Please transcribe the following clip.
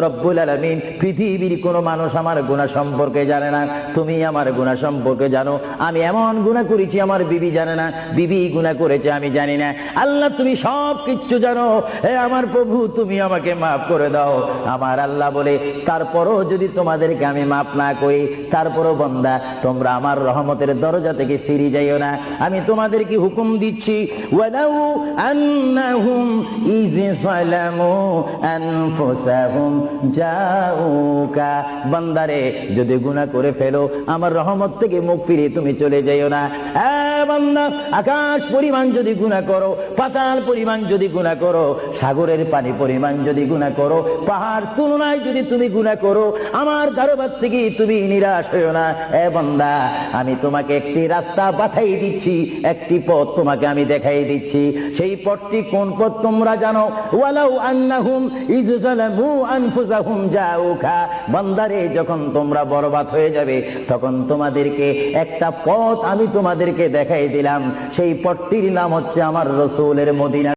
রব্বুল আলামিন, পৃথিবীর কোনো মানুষ আমার গুনাহ সম্পর্কে জানে না, তুমি আমার গুনাহ সম্পর্কে জানো। আমি এমন গুনাহ করেছি আমার বিবি জানে না, বিবি গুনাহ করেছে আমি জানি না। আল্লাহ তুমি সব কিচ্ছু জানো, হে আমার প্রভু তুমি আমাকে মাফ করে দাও। আমার আল্লাহ বলে, তারপরও যদি তোমাদেরকে আমি মাফ না করি, তারপরও বান্দা তোমরা আমার রহমতের দরজা থেকে ফিরে যাইও না। আমি তোমাদেরকে হুকুম দিচ্ছি, ওয়ালাউ আন্নাহুম ইয যালামু আনফুসাহুম জাউকা, বান্দারে যদি গুনাহ করে ফেলো আমার রহমত থেকে মুখ ফিরিয়ে তুমি চলে যাইও না। বান্দা, আকাশ পরিমাণ যদি গুনাহ করো, পাতাল পরিমাণ যদি গুনাহ করো, সাগরের পানি পরিমাণ যদি গুনাহ করো, পাহাড় তুলনায় যদি তুমি গুনাহ করো, আমার দরবার থেকে তুমি নিরাশ হইও না। বান্দা, আমি তোমাকে একটি রাস্তা পাঠাই দিচ্ছি, একটি পথ তোমাকে আমি দেখাই দিচ্ছি। সেই পথটি কোন পথ তোমরা জানো? ওয়ালাউ আন্নাহুম ইয যালামু আনফুসাহুম জাউকা, বান্দারে যখন তোমরা বরবাদ হয়ে যাবে তখন তোমাদেরকে একটা পথ আমি তোমাদেরকে দেখাই দিলাম, সেই পথটির নাম হচ্ছে আমার রাসূলের মদিনা।